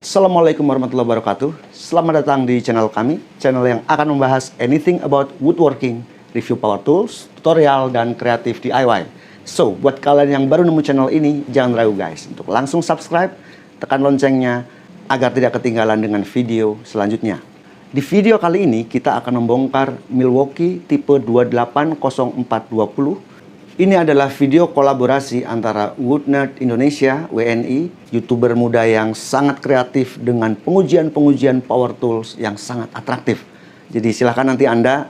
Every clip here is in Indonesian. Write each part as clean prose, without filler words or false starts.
Assalamualaikum warahmatullahi wabarakatuh. Selamat datang di channel kami, channel yang akan membahas anything about woodworking, review power tools, tutorial, dan kreatif DIY. So, buat kalian yang baru nemu channel ini, jangan ragu guys untuk langsung subscribe, tekan loncengnya agar tidak ketinggalan dengan video selanjutnya. Di video kali ini kita akan membongkar Milwaukee tipe 280420. Ini adalah video kolaborasi antara Wood Nerd Indonesia, WNI, YouTuber muda yang sangat kreatif dengan pengujian-pengujian power tools yang sangat atraktif. Jadi silahkan nanti Anda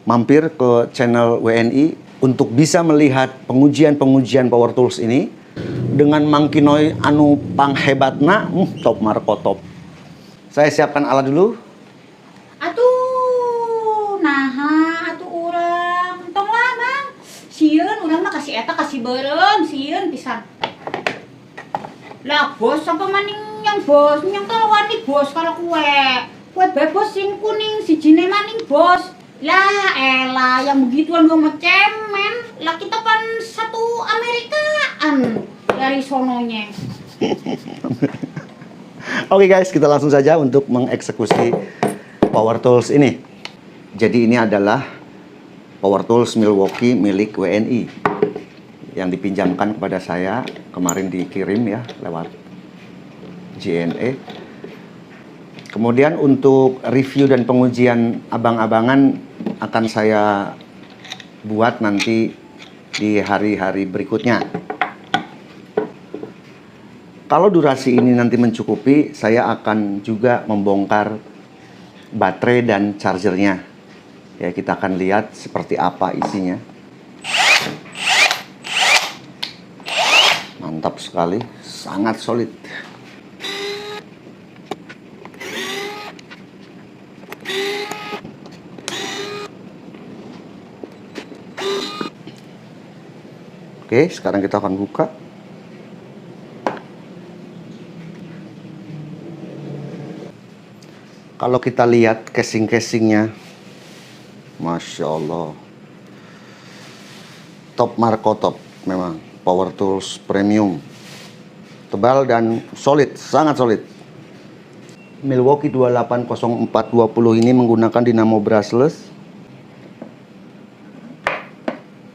mampir ke channel WNI untuk bisa melihat pengujian-pengujian power tools ini dengan mangkinoi anu panghebatna, top marko top. Saya siapkan alat dulu. Atuh, naha, atuh urang, tong lah bang. Sieun, urang mah kasih eta kasih beureum, sieun pisan. Lah bos, apa maning yang bos, yang kalawani bos kalau kue. Kue bebos sing kuning, si jine maning bos. Lah elah, yang begituan gua mah cemen. Lah kita pan satu Amerikaan dari sononya. Oke guys, kita langsung saja untuk mengeksekusi power tools ini. Jadi ini adalah power tools Milwaukee milik WNI yang dipinjamkan kepada saya, kemarin dikirim ya lewat JNE. Kemudian untuk review dan pengujian abang-abangan akan saya buat nanti di hari-hari berikutnya. Kalau durasi ini nanti mencukupi, saya akan juga membongkar baterai dan chargernya. Ya, kita akan lihat seperti apa isinya. Mantap sekali, sangat solid. Oke, sekarang kita akan buka. Kalau kita lihat casing-casingnya, Masya Allah, top marko top, memang power tools premium, tebal dan solid, sangat solid. Milwaukee 280420 ini menggunakan dinamo brushless.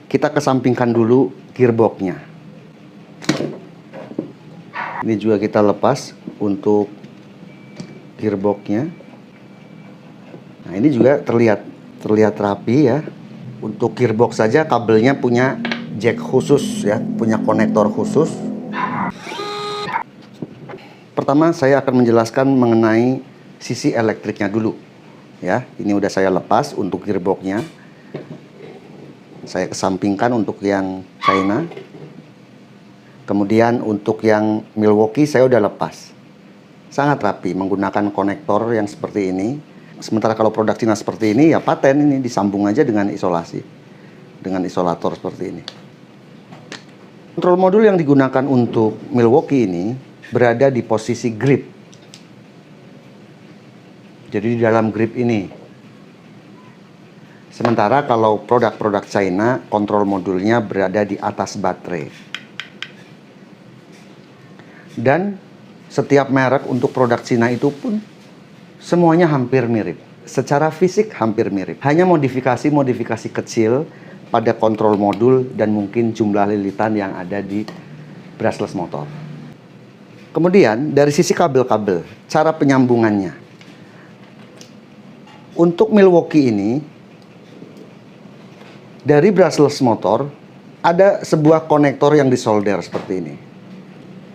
Kita kesampingkan dulu gearboxnya. Ini juga kita lepas untuk gearboxnya. Nah, ini juga terlihat rapi ya. Untuk gearbox saja kabelnya punya jack khusus ya, punya konektor khusus. Pertama saya akan menjelaskan mengenai sisi elektriknya dulu ya. Ini udah saya lepas untuk gearboxnya. Saya kesampingkan untuk yang China. Kemudian untuk yang Milwaukee saya udah lepas. Sangat rapi menggunakan konektor yang seperti ini. Sementara kalau produk Cina seperti ini ya paten, ini disambung aja dengan isolasi, dengan isolator seperti ini. Kontrol modul yang digunakan untuk Milwaukee ini berada di posisi grip. Jadi di dalam grip ini. Sementara kalau produk-produk China, kontrol modulnya berada di atas baterai. Dan setiap merek untuk produk Cina itu pun semuanya hampir mirip. Secara fisik hampir mirip. Hanya modifikasi-modifikasi kecil pada kontrol modul dan mungkin jumlah lilitan yang ada di brushless motor. Kemudian dari sisi kabel-kabel, cara penyambungannya. Untuk Milwaukee ini, dari brushless motor ada sebuah konektor yang disolder seperti ini.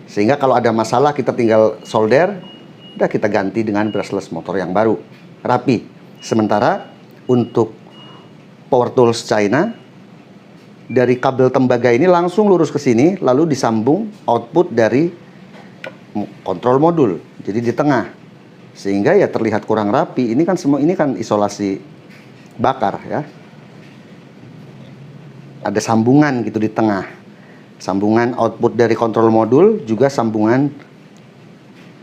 Sehingga kalau ada masalah kita tinggal solder, udah kita ganti dengan brushless motor yang baru, rapi. Sementara untuk power tools China, dari kabel tembaga ini langsung lurus ke sini, lalu disambung output dari kontrol modul. Jadi di tengah, sehingga ya terlihat kurang rapi. Ini kan semua ini kan isolasi bakar ya. Ada sambungan gitu di tengah, sambungan output dari kontrol modul, juga sambungan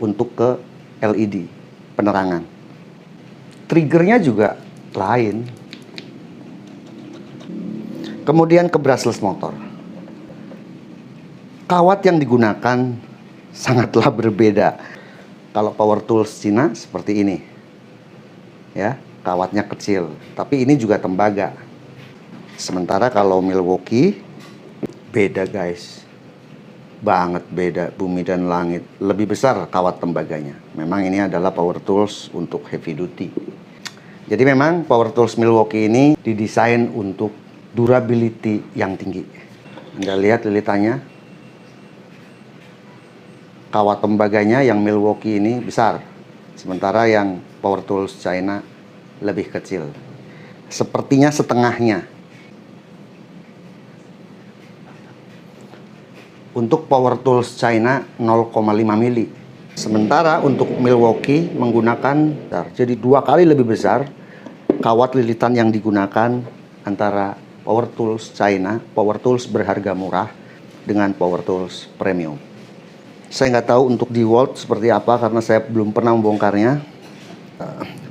untuk ke LED penerangan. Triggernya juga lain. Kemudian ke brushless motor. Kawat yang digunakan sangatlah berbeda. Kalau power tools Cina seperti ini. Ya, kawatnya kecil, tapi ini juga tembaga. Sementara kalau Milwaukee beda guys. Banget beda, bumi dan langit. Lebih besar kawat tembaganya. Memang ini adalah power tools untuk heavy duty. Jadi memang power tools Milwaukee ini didesain untuk durability yang tinggi. Anda lihat lilitannya. Kawat tembaganya yang Milwaukee ini besar. Sementara yang power tools China lebih kecil. Sepertinya setengahnya. Untuk power tools China 0,5 mili. Sementara untuk Milwaukee menggunakan, jadi 2 kali lebih besar kawat lilitan yang digunakan antara power tools China, power tools berharga murah dengan power tools premium. Saya nggak tahu untuk DeWalt seperti apa karena saya belum pernah membongkarnya.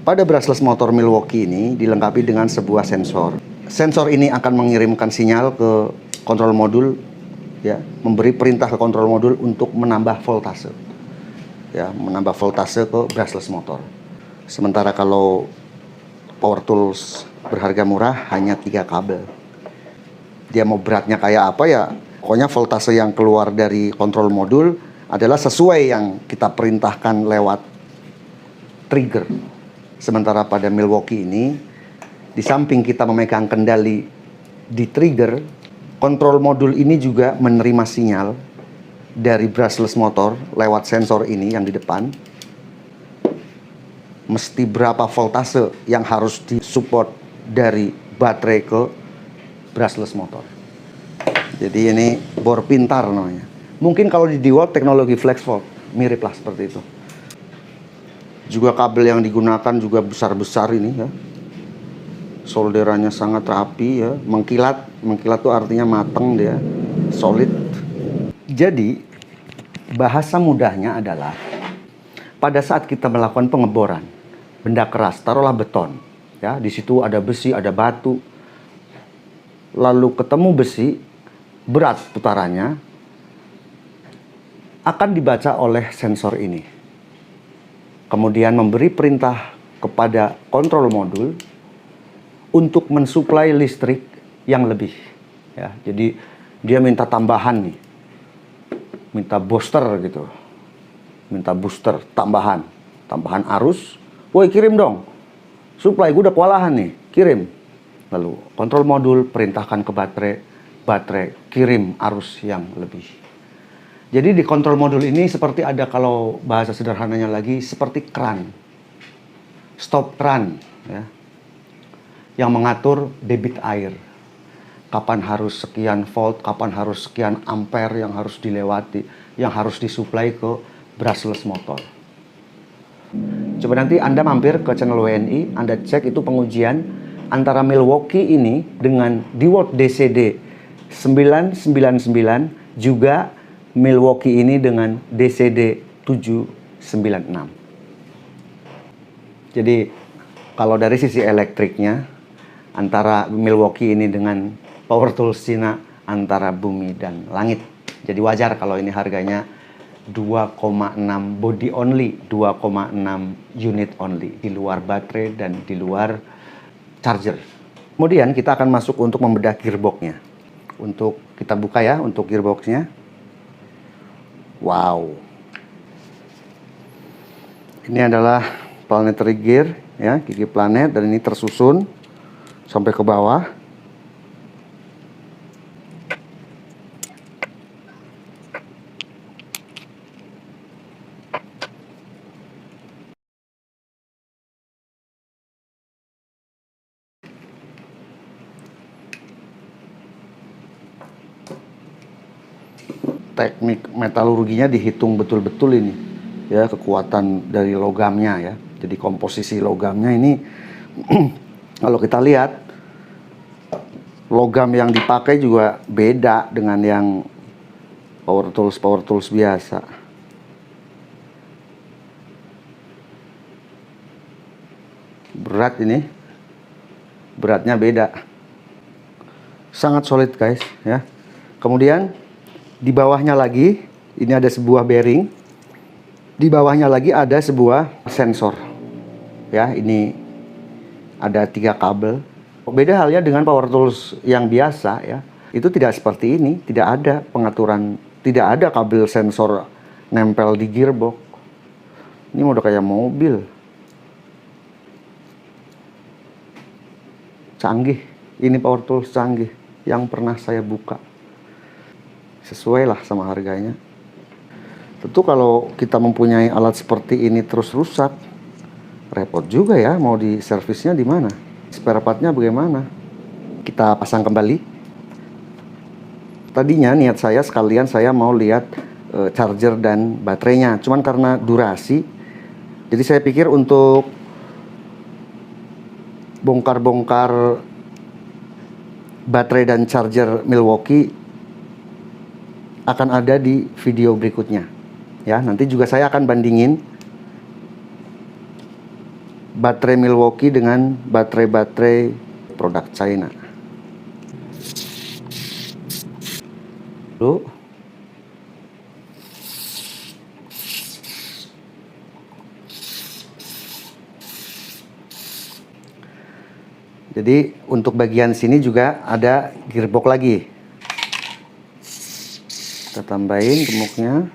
Pada brushless motor Milwaukee ini dilengkapi dengan sebuah sensor. Sensor ini akan mengirimkan sinyal ke kontrol modul, ya, memberi perintah ke kontrol modul untuk menambah voltase, ya, menambah voltase ke brushless motor. Sementara kalau power tools berharga murah hanya 3 kabel. Dia mau beratnya kayak apa ya, pokoknya voltase yang keluar dari kontrol modul adalah sesuai yang kita perintahkan lewat trigger. Sementara pada Milwaukee ini, di samping kita memegang kendali di trigger, kontrol modul ini juga menerima sinyal dari brushless motor lewat sensor ini yang di depan. Mesti berapa voltase yang harus disupport dari baterai ke brushless motor. Jadi ini bor pintar namanya. Mungkin kalau di DeWalt teknologi FlexVolt, mirip lah seperti itu. Juga kabel yang digunakan juga besar-besar ini ya. Solderannya sangat rapi ya, mengkilat. Mengkilat itu artinya matang dia, solid. Jadi bahasa mudahnya adalah pada saat kita melakukan pengeboran benda keras, taruhlah beton, ya, di situ ada besi, ada batu. Lalu ketemu besi, berat putarannya akan dibaca oleh sensor ini. Kemudian memberi perintah kepada kontrol modul untuk mensuplai listrik yang lebih, ya. Jadi dia minta tambahan nih, minta booster gitu, minta booster tambahan arus. Woi, kirim dong, suplai gue udah kewalahan nih, kirim. Lalu kontrol modul perintahkan ke baterai kirim arus yang lebih. Jadi di kontrol modul ini seperti ada, kalau bahasa sederhananya lagi, seperti keran, stop keran, ya, yang mengatur debit air. Kapan harus sekian volt, kapan harus sekian ampere yang harus dilewati, yang harus disuplai ke brushless motor. Coba nanti Anda mampir ke channel WNI, Anda cek itu pengujian antara Milwaukee ini dengan DeWalt DCD 999, juga Milwaukee ini dengan DCD 796. Jadi kalau dari sisi elektriknya, antara Milwaukee ini dengan power tools Cina antara bumi dan langit. Jadi wajar kalau ini harganya 2,6 body only, 2,6 unit only, di luar baterai dan di luar charger. Kemudian kita akan masuk untuk membedah gearboxnya. Untuk kita buka ya, untuk gearboxnya. Wow. Ini adalah planetary gear, ya, gigi planet, dan ini tersusun sampai ke bawah. Teknik metalurginya dihitung betul-betul ini, ya, kekuatan dari logamnya, ya. Jadi komposisi logamnya ini kalau kita lihat logam yang dipakai juga beda dengan yang power tools biasa. Berat ini, beratnya beda, sangat solid guys, ya. Kemudian di bawahnya lagi, ini ada sebuah bearing. Di bawahnya lagi ada sebuah sensor. Ya, ini ada 3 kabel. Beda halnya dengan power tools yang biasa ya. Itu tidak seperti ini, tidak ada pengaturan, tidak ada kabel sensor nempel di gearbox. Ini udah kayak mobil. Canggih. Ini power tools canggih yang pernah saya buka. Sesuai lah sama harganya. Tentu kalau kita mempunyai alat seperti ini terus rusak, repot juga ya, mau di servisnya di mana? Spare partnya bagaimana? Kita pasang kembali. Tadinya niat saya sekalian saya mau lihat charger dan baterainya. Cuman karena durasi, jadi saya pikir untuk bongkar-bongkar baterai dan charger Milwaukee akan ada di video berikutnya. Ya, nanti juga saya akan bandingin baterai Milwaukee dengan baterai-baterai produk China. Lalu jadi untuk bagian sini juga ada gearbox lagi. Kita tambahin gemuknya.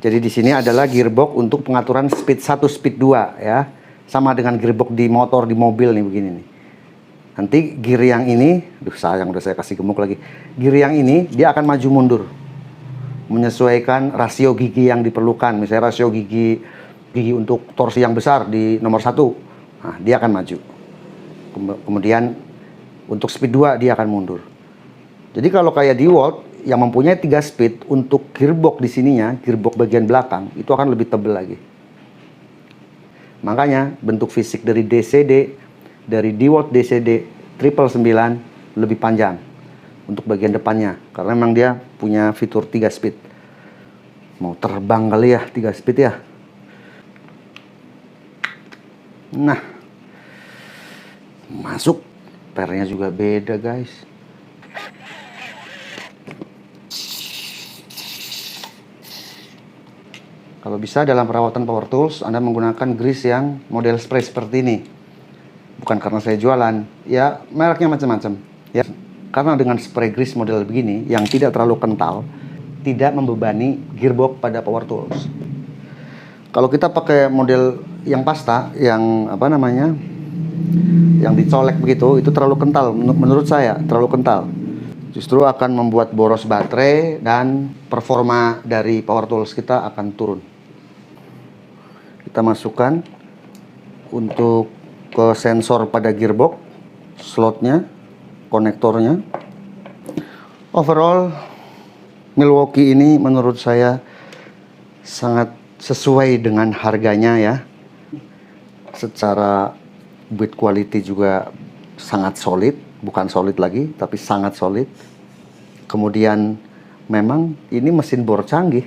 Jadi di sini adalah gearbox untuk pengaturan speed 1, speed 2 ya. Sama dengan gearbox di motor, di mobil nih begini nih. Nanti gear yang ini, sayang udah saya kasih gemuk lagi. Gear yang ini dia akan maju mundur. Menyesuaikan rasio gigi yang diperlukan. Misalnya rasio gigi untuk torsi yang besar di nomor 1. Nah, dia akan maju. Kemudian untuk speed 2 dia akan mundur. Jadi kalau kayak DeWalt yang mempunyai 3 speed, untuk gearbox di sininya, gearbox bagian belakang itu akan lebih tebal lagi. Makanya bentuk fisik dari DCD, dari DeWalt DCD 999 lebih panjang untuk bagian depannya, karena memang dia punya fitur 3 speed. Mau terbang kali ya 3 speed ya. Nah, masuk. Pernya juga beda guys. Kalau bisa dalam perawatan power tools Anda menggunakan grease yang model spray seperti ini. Bukan karena saya jualan, ya mereknya macam-macam. Ya, karena dengan spray grease model begini yang tidak terlalu kental, tidak membebani gearbox pada power tools. Kalau kita pakai model yang pasta, yang apa namanya, yang dicolek begitu, itu terlalu kental. Menurut saya terlalu kental. Justru akan membuat boros baterai dan performa dari power tools kita akan turun. Kita masukkan untuk ke sensor pada gearbox, slotnya, konektornya. Overall, Milwaukee ini menurut saya sangat sesuai dengan harganya ya. Secara build quality juga sangat solid, bukan solid lagi, tapi sangat solid. Kemudian memang ini mesin bor canggih.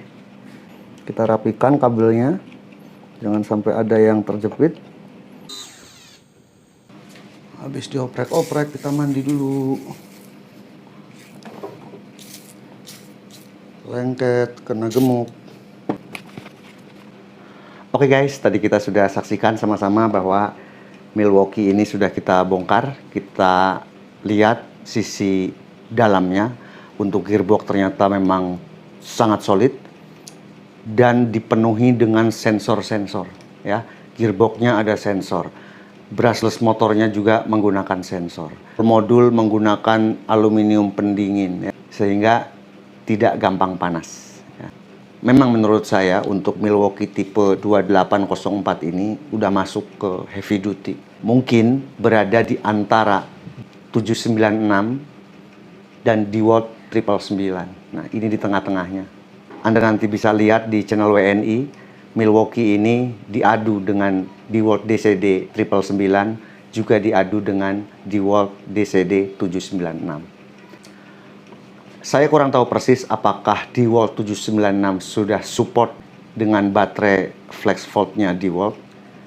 Kita rapikan kabelnya, jangan sampai ada yang terjepit. Habis dioprek-oprek, kita mandi dulu. Lengket, kena gemuk. Oke guys, tadi kita sudah saksikan sama-sama bahwa Milwaukee ini sudah kita bongkar. Kita lihat sisi dalamnya. Untuk gearbox ternyata memang sangat solid dan dipenuhi dengan sensor-sensor ya. Gearboxnya ada sensor. Brushless motornya juga menggunakan sensor. Modul menggunakan aluminium pendingin ya, sehingga tidak gampang panas ya. Memang menurut saya untuk Milwaukee tipe 2804 ini udah masuk ke heavy duty. Mungkin berada di antara 796 dan DeWalt 999. Nah, ini di tengah-tengahnya. Anda nanti bisa lihat di channel WNI, Milwaukee ini diadu dengan DeWalt DCD 999, juga diadu dengan DeWalt DCD 796. Saya kurang tahu persis apakah DeWalt 796 sudah support dengan baterai flex volt-nya DeWalt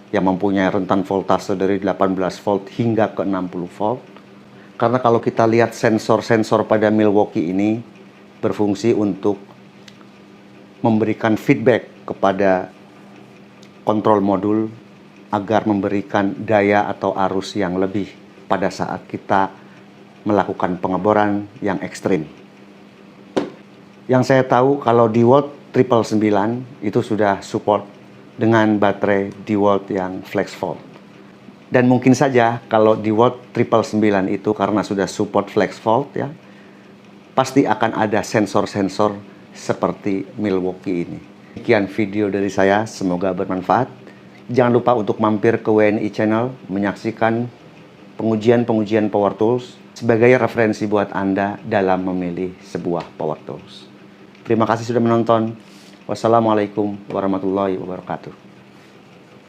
yang mempunyai rentan voltase dari 18 volt hingga ke 60 volt. Karena kalau kita lihat sensor-sensor pada Milwaukee ini berfungsi untuk memberikan feedback kepada kontrol modul agar memberikan daya atau arus yang lebih pada saat kita melakukan pengeboran yang ekstrim. Yang saya tahu kalau DeWalt 999 itu sudah support dengan baterai DeWalt yang FlexVolt. Dan mungkin saja kalau DeWalt 999 itu karena sudah support FlexVolt ya, pasti akan ada sensor-sensor seperti Milwaukee ini. Sekian video dari saya, semoga bermanfaat. Jangan lupa untuk mampir ke WNI Channel menyaksikan pengujian-pengujian Power Tools sebagai referensi buat Anda dalam memilih sebuah Power Tools. Terima kasih sudah menonton. Wassalamualaikum warahmatullahi wabarakatuh.